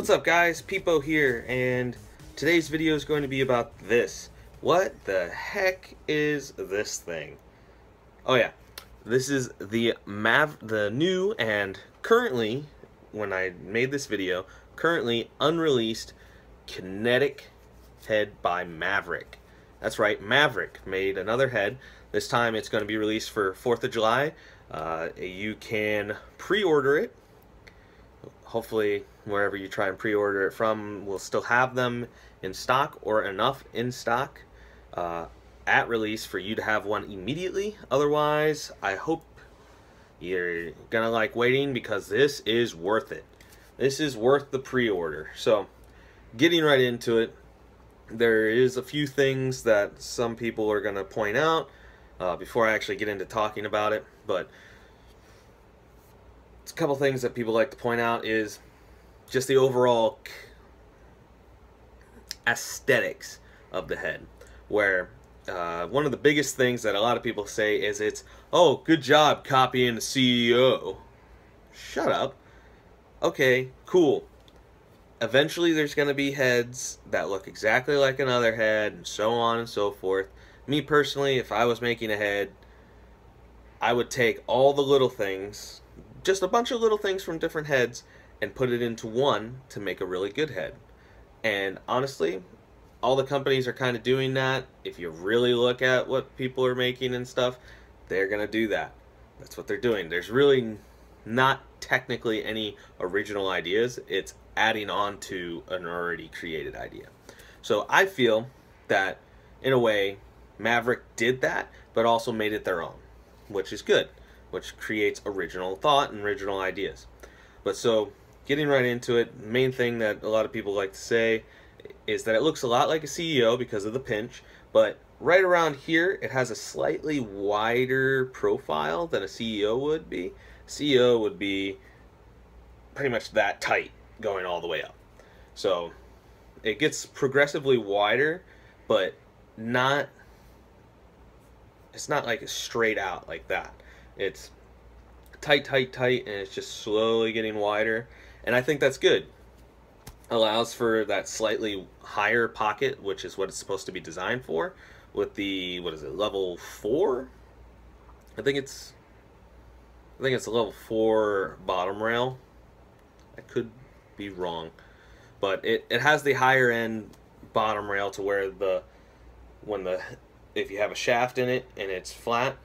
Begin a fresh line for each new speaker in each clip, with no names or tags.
What's up guys, Peepo here, and today's video is going to be about this. What the heck is this thing? Oh yeah, this is the new and currently, when I made this video, currently unreleased Kinetik head by Maverik. That's right, Maverik made another head. This time it's going to be released for 4th of July. You can pre-order it. Hopefully wherever you try and pre-order it from will still have them in stock, or enough in stock at release for you to have one immediately. Otherwise, I hope you're gonna like waiting, because this is worth it. This is worth the pre-order. So getting right into it, there is a few things that some people are gonna point out before I actually get into talking about it, but a couple things that people like to point out is just the overall aesthetics of the head, where one of the biggest things that a lot of people say is oh, good job copying the CEO. Shut up. Okay, cool. Eventually there's going to be heads that look exactly like another head, and so on and so forth. Me personally, if I was making a head, I would take all the little things, just a bunch of little things from different heads, and put it into one to make a really good head. And honestly, all the companies are kind of doing that. If you really look at what people are making and stuff, they're gonna do that. That's what they're doing. There's really not technically any original ideas. It's adding on to an already created idea. So I feel that in a way Maverik did that, but also made it their own, which is good, which creates original thought and original ideas. But so, getting right into it, the main thing that a lot of people like to say is that it looks a lot like a CEO because of the pinch, but right around here it has a slightly wider profile than a CEO would be. CEO would be pretty much that tight going all the way up. So it gets progressively wider, but it's not like straight out like that. It's tight, tight, tight, and it's just slowly getting wider. And I think that's good. Allows for that slightly higher pocket, which is what it's supposed to be designed for, with the, what is it, level 4? I think it's a level 4 bottom rail. I could be wrong. But it has the higher end bottom rail to where if you have a shaft in it and it's flat,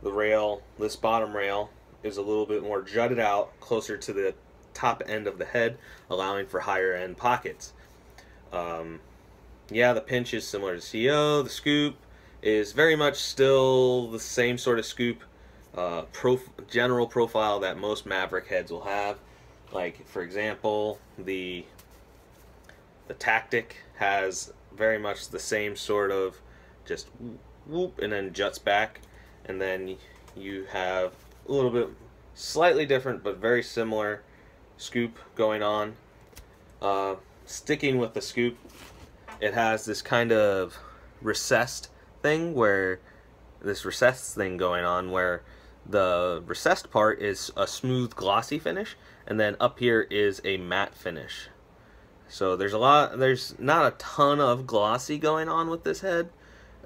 the rail, this bottom rail, is a little bit more jutted out, closer to the top end of the head, allowing for higher end pockets. Yeah, the pinch is similar to CEO. The scoop is very much still the same sort of scoop general profile that most Maverik heads will have. Like, for example, the Tactic has very much the same sort of just whoop and then juts back, and then you have a little bit slightly different but very similar scoop going on. Sticking with the scoop, it has this kind of recessed thing going on, where the recessed part is a smooth glossy finish, and then up here is a matte finish. So there's not a ton of glossy going on with this head,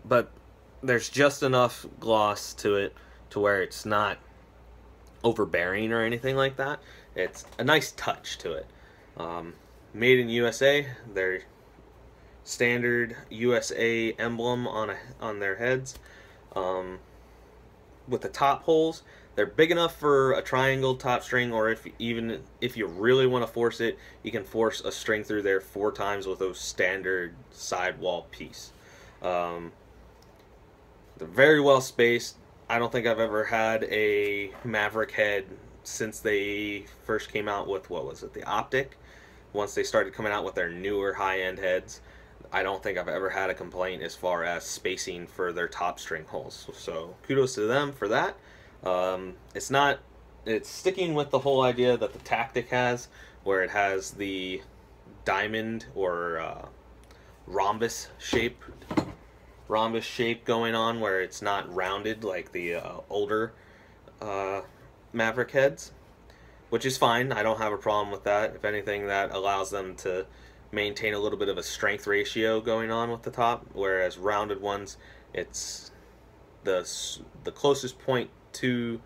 but there's just enough gloss to it to where it's not overbearing or anything like that. It's a nice touch to it. Made in USA, their standard USA emblem on their heads. With the top holes, they're big enough for a triangle top string, or if you really want to force it, you can force a string through there 4 times with a standard sidewall piece. They're very well spaced. I don't think I've ever had a Maverik head since they first came out with, what was it, the Optic. Once they started coming out with their newer high-end heads, I don't think I've ever had a complaint as far as spacing for their top string holes. So kudos to them for that. It's sticking with the whole idea that the Tactic has, where it has the diamond or rhombus shape going on, where it's not rounded like the older Maverik heads. which is fine. I don't have a problem with that. If anything, that allows them to maintain a little bit of a strength ratio going on with the top, whereas rounded ones, it's the closest point to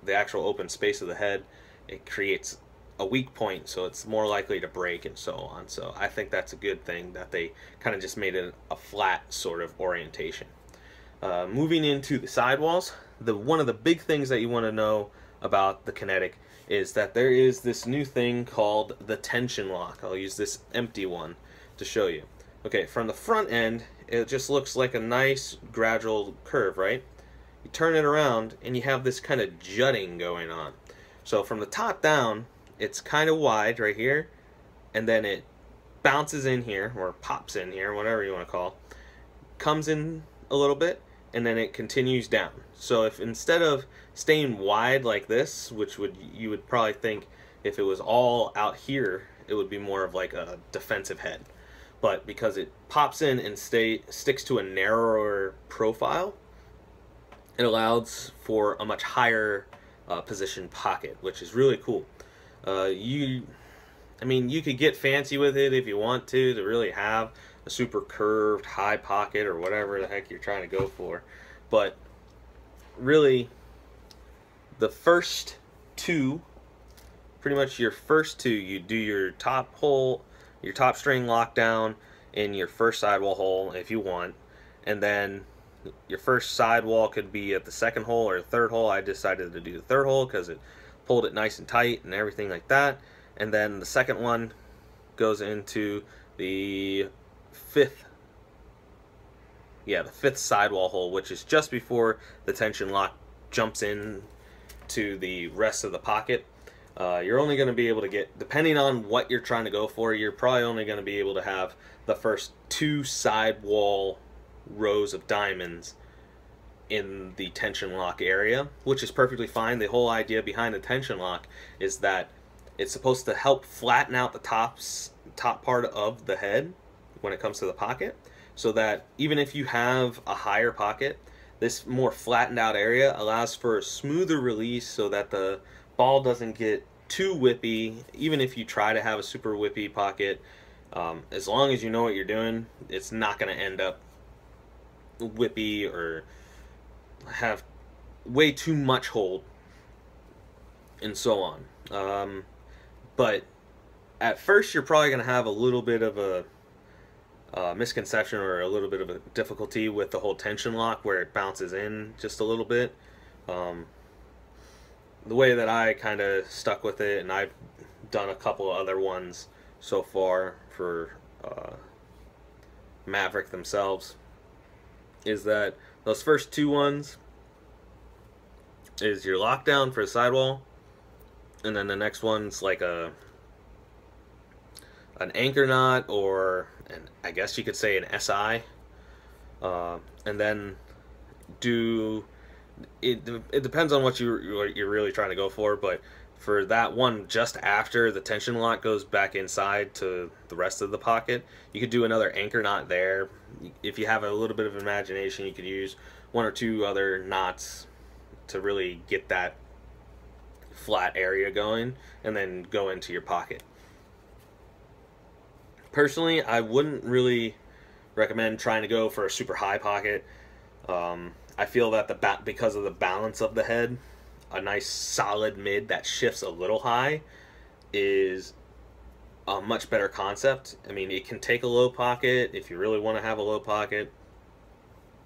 the actual open space of the head, it creates a weak point, so it's more likely to break and so on. So I think that's a good thing that they kind of just made it a flat sort of orientation. Moving into the sidewalls, one of the big things that you want to know about the Kinetik is that there is this new thing called the tension lock. I'll use this empty one to show you. Okay, from the front end, it just looks like a nice gradual curve, right? You turn it around and you have this kind of jutting going on. So from the top down, it's kind of wide right here, and then it bounces in here, or pops in here, whatever you want to call, comes in a little bit, and then it continues down. So if instead of staying wide like this, which you would probably think if it was all out here, it would be more of like a defensive head. But because it pops in and sticks to a narrower profile, it allows for a much higher position pocket, which is really cool. I mean, you could get fancy with it if you want to really have a super curved high pocket or whatever the heck you're trying to go for. But really, the first two, pretty much your first two, you do your top hole, your top string lockdown in your first sidewall hole if you want, and then your first sidewall could be at the second hole or third hole. I decided to do the third hole because it pulled it nice and tight and everything like that. And then the second one goes into the fifth sidewall hole, which is just before the tension lock jumps in to the rest of the pocket. You're only going to be able to get, depending on what you're trying to go for, you're probably only going to be able to have the first two sidewall rows of diamonds in the tension lock area, which is perfectly fine. The whole idea behind the tension lock is that it's supposed to help flatten out the top part of the head when it comes to the pocket, so that even if you have a higher pocket, this more flattened out area allows for a smoother release so that the ball doesn't get too whippy. Even if you try to have a super whippy pocket, as long as you know what you're doing, it's not going to end up whippy or have way too much hold and so on. But at first you're probably going to have a little bit of a misconception or a little bit of a difficulty with the whole tension lock where it bounces in just a little bit. The way that I kind of stuck with it, and I've done a couple of other ones so far for Maverik themselves, is that those first two ones is your lockdown for the sidewall, and then the next one's like an anchor knot, or I guess you could say an SI, and then it depends on what you're really trying to go for, but for that one just after the tension lock goes back inside to the rest of the pocket, you could do another anchor knot there. If you have a little bit of imagination, you could use one or two other knots to really get that flat area going and then go into your pocket. Personally, I wouldn't really recommend trying to go for a super high pocket. I feel that because of the balance of the head, a nice solid mid that shifts a little high is a much better concept. I mean, it can take a low pocket if you really want to have a low pocket,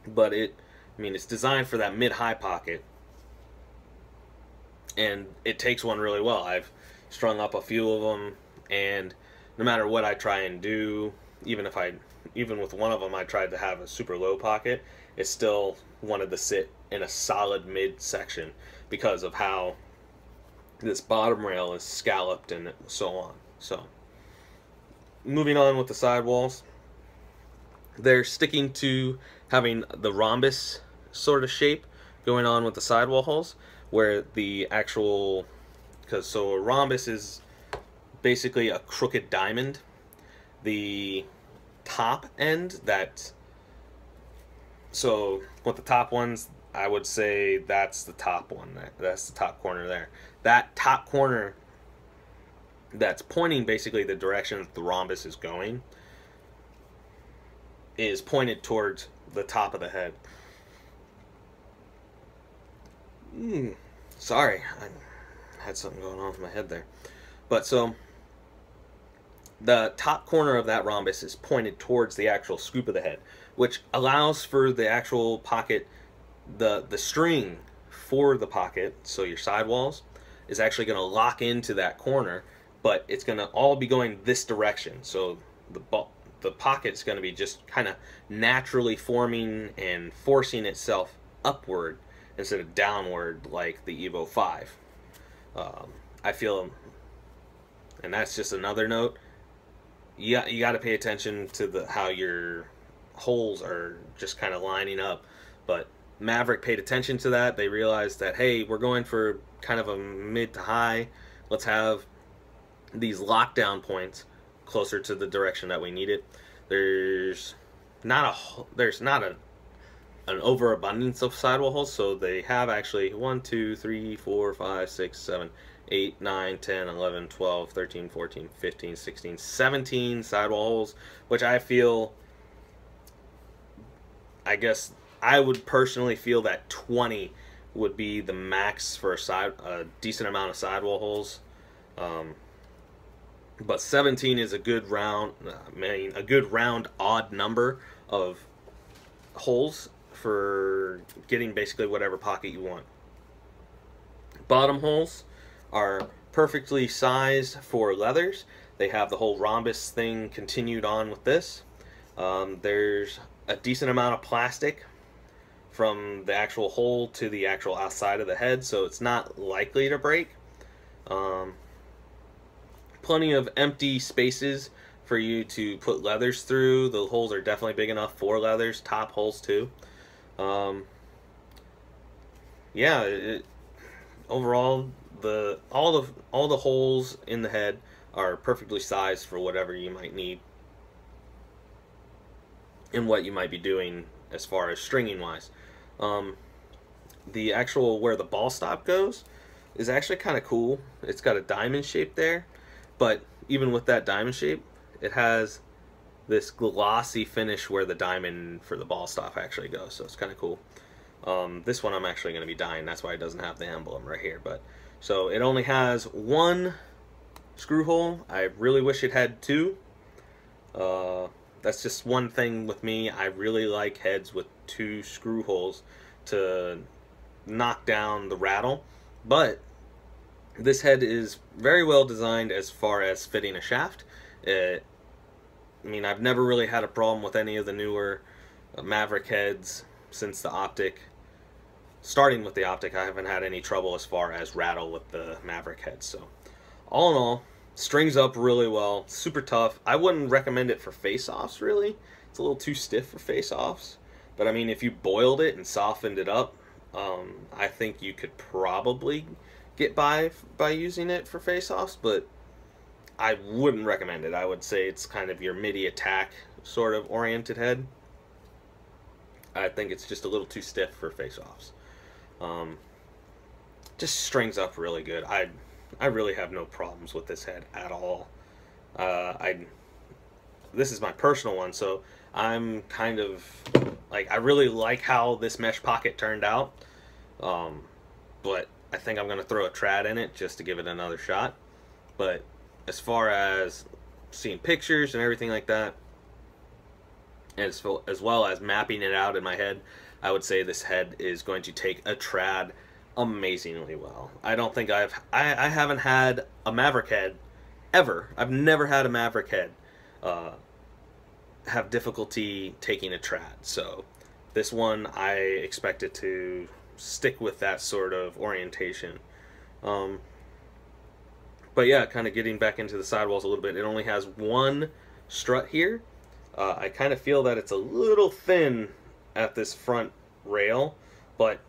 but it's designed for that mid-high pocket, and it takes one really well. I've strung up a few of them, and no matter what I try and do, even with one of them I tried to have a super low pocket, it still wanted to sit in a solid mid section because of how this bottom rail is scalloped and so on. So moving on with the sidewalls, they're sticking to having the rhombus sort of shape going on with the sidewall holes, where the actual, so a rhombus is basically a crooked diamond. The top end, so with the top ones, I would say that's the top one. That's the top corner there. That top corner that's pointing basically the direction that the rhombus is going is pointed towards the top of the head. Sorry, I had something going on with my head there. But so the top corner of that rhombus is pointed towards the actual scoop of the head, which allows for the actual pocket, the string for the pocket, so your sidewalls, is actually going to lock into that corner, but it's going to all be going this direction. So the pocket's going to be just kind of naturally forming and forcing itself upward instead of downward like the Evo 5. I feel, and that's just another note, you got to pay attention to how your holes are just kind of lining up. But Maverik paid attention to that. They realized that, hey, we're going for kind of a mid to high. Let's have these lockdown points closer to the direction that we need it. There's not an overabundance of sidewall holes, so they have actually 1, 2, 3, 4, 5, 6, 7, 8, 9, 10, 11, 12, 13, 14, 15, 16, 17 sidewall holes, which I feel, I guess I would personally feel that 20 would be the max for a decent amount of sidewall holes. But 17 is a good round, a good round odd number of holes for getting basically whatever pocket you want. Bottom holes are perfectly sized for leathers. They have the whole rhombus thing continued on with this. There's a decent amount of plastic from the actual hole to the actual outside of the head, so it's not likely to break. Plenty of empty spaces for you to put leathers through. The holes are definitely big enough for leathers, top holes too. Yeah, overall, all the holes in the head are perfectly sized for whatever you might need and what you might be doing as far as stringing wise. The actual where the ball stop goes is actually kind of cool. It's got a diamond shape there, but even with that diamond shape, it has this glossy finish where the diamond for the ball stop actually goes, so it's kind of cool. This one I'm actually going to be dyeing, that's why it doesn't have the emblem right here. But so it only has one screw hole. I really wish it had two. That's just one thing with me. I really like heads with two screw holes to knock down the rattle. But this head is very well designed as far as fitting a shaft. I mean, I've never really had a problem with any of the newer Maverik heads since the Optic. Starting with the Optic, I haven't had any trouble as far as rattle with the Maverik heads. So, all in all, strings up really well, super tough. I wouldn't recommend it for face-offs, really. It's a little too stiff for face-offs. But I mean, if you boiled it and softened it up, I think you could probably get by using it for face-offs, but I wouldn't recommend it. I would say it's kind of your midi attack sort of oriented head. I think it's just a little too stiff for face-offs. Just strings up really good. I really have no problems with this head at all. This is my personal one, so I'm kind of like, I really like how this mesh pocket turned out, but I think I'm going to throw a trad in it just to give it another shot. But as far as seeing pictures and everything like that, as well as mapping it out in my head, I would say this head is going to take a trad amazingly well. I don't think I haven't had a Maverik head ever. I've never had a Maverik head have difficulty taking a trad. So this one, I expect it to stick with that sort of orientation. But yeah, kind of getting back into the sidewalls a little bit. It only has one strut here. I kind of feel that it's a little thin at this front rail, but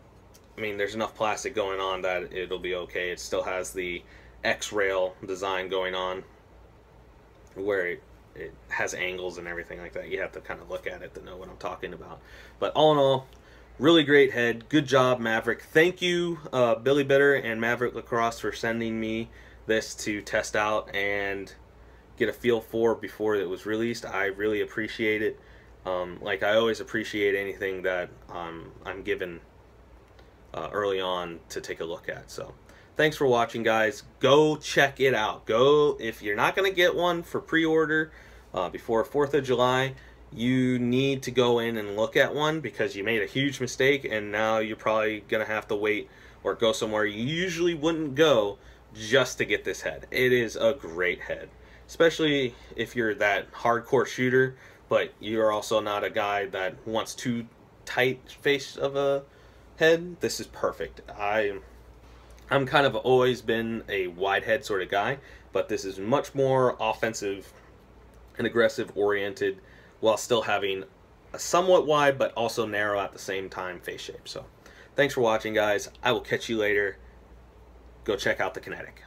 I mean, there's enough plastic going on that it'll be okay. It still has the X-rail design going on where it has angles and everything like that. You have to kind of look at it to know what I'm talking about. But all in all, Really great head. Good job, Maverik. Thank you, Billy Bitter and Maverik Lacrosse, for sending me this to test out and get a feel for before it was released. I really appreciate it. Like I always appreciate anything that I'm given early on to take a look at. So thanks for watching, guys. Go check it out. Go, if you're not going to get one for pre-order before 4th of July, you need to go in and look at one, because you made a huge mistake and now you're probably going to have to wait or go somewhere you usually wouldn't go just to get this head. It is a great head, especially if you're that hardcore shooter, but you're also not a guy that wants too tight face of a head. This is perfect. I'm kind of always been a wide head sort of guy, but this is much more offensive and aggressive oriented, while still having a somewhat wide but also narrow at the same time face shape. So thanks for watching, guys. I will catch you later. Go check out the Kinetik.